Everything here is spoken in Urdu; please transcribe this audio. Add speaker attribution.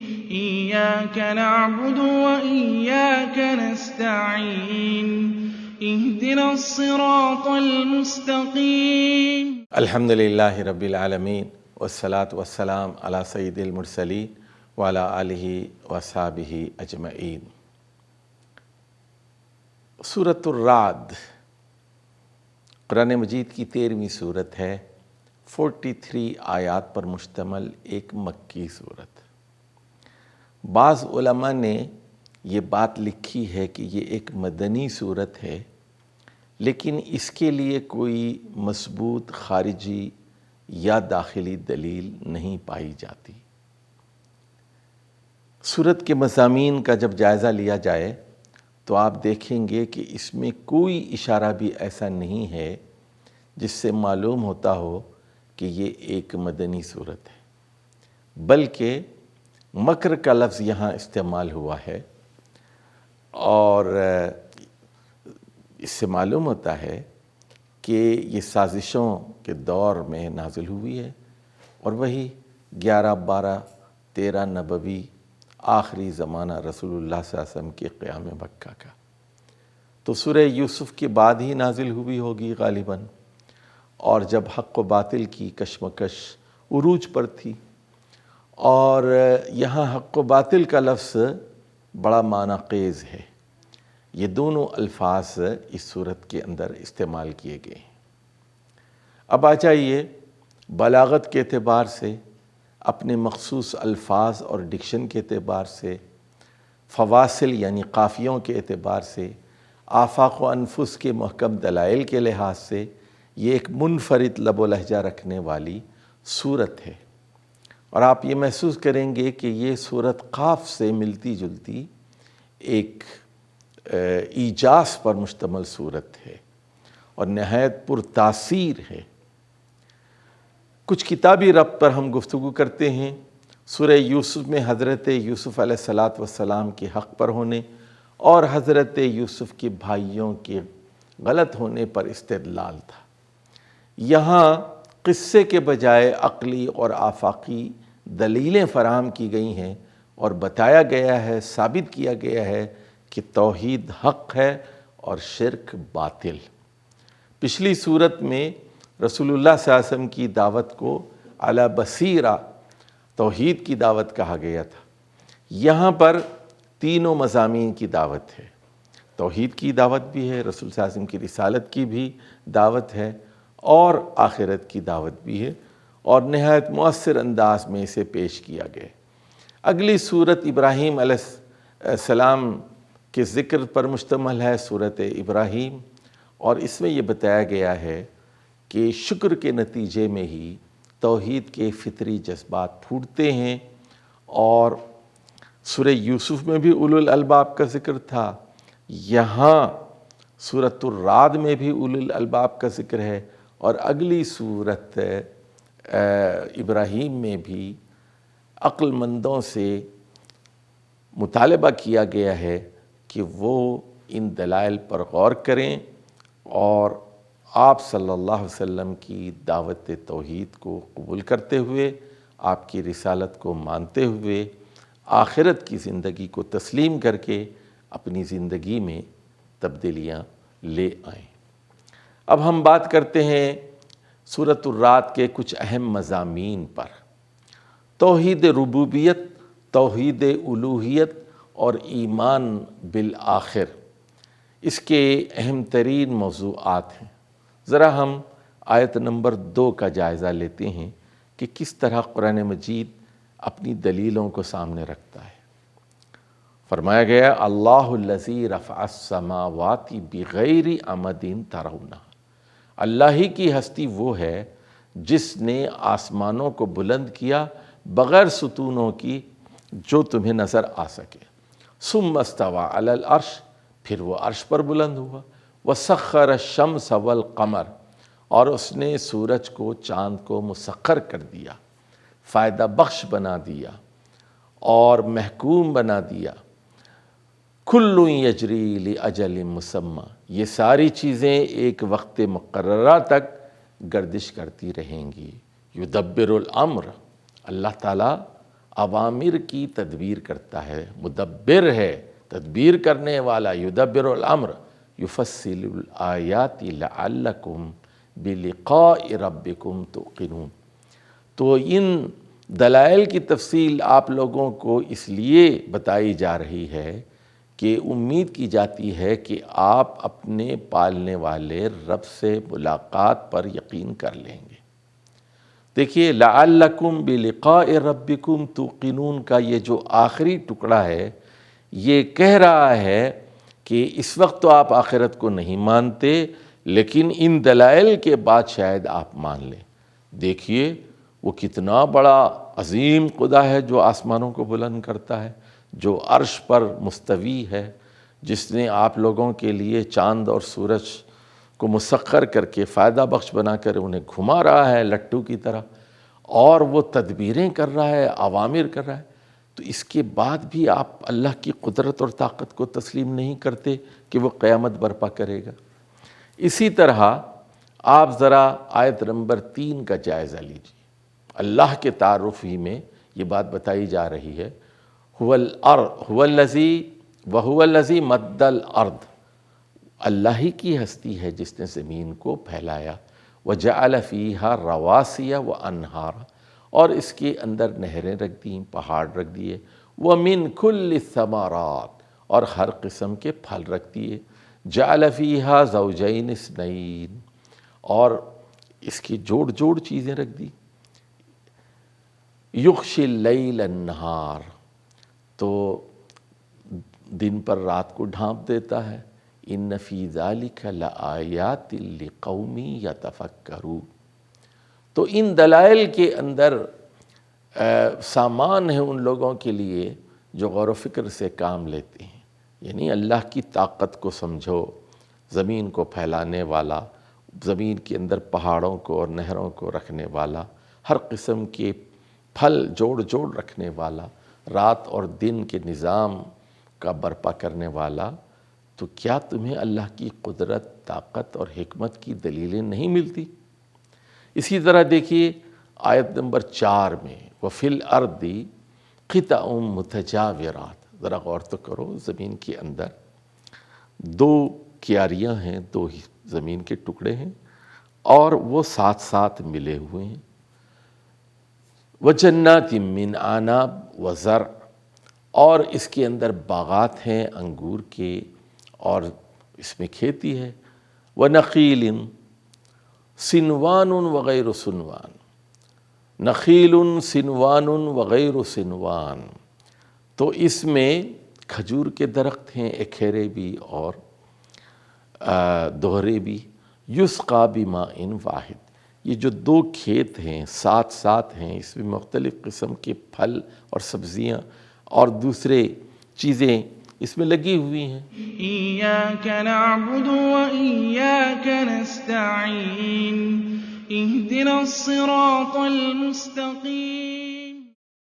Speaker 1: إياك نعبد وإياك نستعين اهدنا الصراط المستقيم.
Speaker 2: الحمد للہ رب العالمین والصلاة والسلام علی سید المرسلین وعلی آلہ وصحبہ اجمعین۔ سورۃ الرعد قرآن مجید کی 13ویں سورت ہے، 43 آیات پر مشتمل ایک مکی سورت۔ بعض علماء نے یہ بات لکھی ہے کہ یہ ایک مدنی سورت ہے، لیکن اس کے لیے کوئی مثبوت خارجی یا داخلی دلیل نہیں پائی جاتی۔ سورت کے مضامین کا جب جائزہ لیا جائے تو آپ دیکھیں گے کہ اس میں کوئی اشارہ بھی ایسا نہیں ہے جس سے معلوم ہوتا ہو کہ یہ ایک مدنی صورت ہے، بلکہ مکر کا لفظ یہاں استعمال ہوا ہے، اور اس سے معلوم ہوتا ہے کہ یہ سازشوں کے دور میں نازل ہوئی ہے، اور وہی 11، 12، 13 نبوی آخری زمانہ رسول اللہ صلی اللہ علیہ وسلم کے قیام مکہ کا۔ تو سورہ یوسف کے بعد ہی نازل ہوئی ہوگی غالباً، اور جب حق و باطل کی کشمکش عروج پر تھی، اور یہاں حق و باطل کا لفظ بڑا معنی خیز ہے۔ یہ دونوں الفاظ اس صورت کے اندر استعمال کیے گئے ہیں۔ اب آ جائیے بلاغت کے اعتبار سے، اپنے مخصوص الفاظ اور ڈکشن کے اعتبار سے، فواصل یعنی قافیوں کے اعتبار سے، آفاق و انفس کے محکم دلائل کے لحاظ سے یہ ایک منفرد لب و لہجہ رکھنے والی صورت ہے، اور آپ یہ محسوس کریں گے کہ یہ صورت قاف سے ملتی جلتی ایک ایجاز پر مشتمل صورت ہے، اور نہایت پرتاثیر ہے۔ کچھ کتابی ربط پر ہم گفتگو کرتے ہیں۔ سورہ یوسف میں حضرت یوسف علیہ السلام کے حق پر ہونے اور حضرت یوسف کے بھائیوں کے غلط ہونے پر استدلال تھا۔ یہاں قصے کے بجائے عقلی اور آفاقی دلیلیں فراہم کی گئی ہیں، اور بتایا گیا ہے، ثابت کیا گیا ہے کہ توحید حق ہے اور شرک باطل۔ پچھلی صورت میں رسول اللہ صلی اللہ علیہ وسلم کی دعوت کو علی بصیرہ توحید کی دعوت کہا گیا تھا۔ یہاں پر تینوں مضامین کی دعوت ہے، توحید کی دعوت بھی ہے، رسول صلی اللہ علیہ وسلم کی رسالت کی بھی دعوت ہے، اور آخرت کی دعوت بھی ہے، اور نہایت مؤثر انداز میں اسے پیش کیا گیا۔ اگلی صورت ابراہیم علیہ السلام کے ذکر پر مشتمل ہے، صورت ابراہیم، اور اس میں یہ بتایا گیا ہے کہ شکر کے نتیجے میں ہی توحید کے فطری جذبات پھوٹتے ہیں، اور سورہ یوسف میں بھی اولو الالباب کا ذکر تھا، یہاں سورۃ الرعد میں بھی اولو الالباب کا ذکر ہے، اور اگلی صورت ابراہیم میں بھی عقل مندوں سے مطالبہ کیا گیا ہے کہ وہ ان دلائل پر غور کریں، اور آپ صلی اللہ علیہ وسلم کی دعوت توحید کو قبول کرتے ہوئے، آپ کی رسالت کو مانتے ہوئے، آخرت کی زندگی کو تسلیم کر کے اپنی زندگی میں تبدیلیاں لے آئیں۔ اب ہم بات کرتے ہیں سورۃ الرعد کے کچھ اہم مضامین پر۔ توحید ربوبیت، توحید الوہیت اور ایمان بالآخر اس کے اہم ترین موضوعات ہیں۔ ذرا ہم آیت نمبر 2 کا جائزہ لیتے ہیں کہ کس طرح قرآن مجید اپنی دلیلوں کو سامنے رکھتا ہے۔ فرمایا گیا، اللہ الذی رفع السماوات بغیر عمد ترونہا، اللہ ہی کی ہستی وہ ہے جس نے آسمانوں کو بلند کیا بغیر ستونوں کی جو تمہیں نظر آ سکے۔ ثم استوى علی العرش، پھر وہ عرش پر بلند ہوا۔ وسخر الشمس والقمر، اور اس نے سورج کو چاند کو مسخر کر دیا، فائدہ بخش بنا دیا اور محکوم بنا دیا۔ کل یجری لاجل مسمی، یہ ساری چیزیں ایک وقت مقررہ تک گردش کرتی رہیں گی۔ یدبر الامر، اللہ تعالیٰ اوامر کی تدبیر کرتا ہے، مدبر ہے، تدبیر کرنے والا، یدبر الامر، یفصل الآیات لعلکم بلقاء ربکم توقنون۔ تو ان دلائل کی تفصیل آپ لوگوں کو اس لیے بتائی جا رہی ہے کہ امید کی جاتی ہے کہ آپ اپنے پالنے والے رب سے ملاقات پر یقین کر لیں گے۔ دیکھیے لعلکم بلقاء ربکم توقنون کا یہ جو آخری ٹکڑا ہے، یہ کہہ رہا ہے کہ اس وقت تو آپ آخرت کو نہیں مانتے، لیکن ان دلائل کے بعد شاید آپ مان لیں۔ دیکھیے وہ کتنا بڑا عظیم خدا ہے جو آسمانوں کو بلند کرتا ہے، جو عرش پر مستوی ہے، جس نے آپ لوگوں کے لیے چاند اور سورج کو مسخر کر کے فائدہ بخش بنا کر انہیں گھما رہا ہے لٹو کی طرح، اور وہ تدبیریں کر رہا ہے، اوامر کر رہا ہے۔ تو اس کے بعد بھی آپ اللہ کی قدرت اور طاقت کو تسلیم نہیں کرتے کہ وہ قیامت برپا کرے گا۔ اسی طرح آپ ذرا آیت نمبر 3 کا جائزہ لیجیے۔ اللہ کے تعارف ہی میں یہ بات بتائی جا رہی ہے، هو الذی مد الارض، اللہ ہی کی ہستی ہے جس نے زمین کو پھیلایا، وجعل فیہا رواسی وانہارا، اور اس کے اندر نہریں رکھ دیں، پہاڑ رکھ دیے، ومن کل الثمرات، اور ہر قسم کے پھل رکھ دیے، جعل فیہا زوجین اثنین، اور اس کی جوڑ جوڑ چیزیں رکھ دی، یغشی اللیل النہار، تو دن پر رات کو ڈھانپ دیتا ہے، ان فی ذالک لآیات لقوم یتفکرون۔ تو ان دلائل کے اندر سامان ہے ان لوگوں کے لیے جو غور و فکر سے کام لیتے ہیں، یعنی اللہ کی طاقت کو سمجھو، زمین کو پھیلانے والا، زمین کے اندر پہاڑوں کو اور نہروں کو رکھنے والا، ہر قسم کے پھل جوڑ جوڑ رکھنے والا، رات اور دن کے نظام کا برپا کرنے والا، تو کیا تمہیں اللہ کی قدرت، طاقت اور حکمت کی دلیلیں نہیں ملتی؟ اسی طرح دیکھیے آیت نمبر 4 میں وَفِي الْأَرْضِ قِطَعٌ مُتَجَاوِرَاتٌ، ذرا غور تو کرو، زمین کے اندر 2 کیاریاں ہیں، 2 زمین کے ٹکڑے ہیں، اور وہ ساتھ ساتھ ملے ہوئے ہیں، وَجَنَّاتٍ مِّنْ أَعْنَابٍ وَزَرْعٍ، اور اس کے اندر باغات ہیں انگور کے، اور اس میں کھیتی ہے، وَنَخِيلٍ صِنْوَانٌ وَغَيْرُ صِنْوَانٍ، نخیل صنوان وغیر صنوان، تو اس میں کھجور کے درخت ہیں، اکھیرے بھی اور دوہرے بھی، یسقا بماء واحد، یہ جو 2 کھیت ہیں ساتھ ساتھ ہیں، اس میں مختلف قسم کے پھل اور سبزیاں اور دوسرے چیزیں اس میں لگی ہوئی ہیں۔
Speaker 1: إِيَّاكَ نَعْبُدُ وَإِيَّاكَ نَسْتَعِينُ اهْدِنَا الصِّرَاطَ الْمُسْتَقِيمَ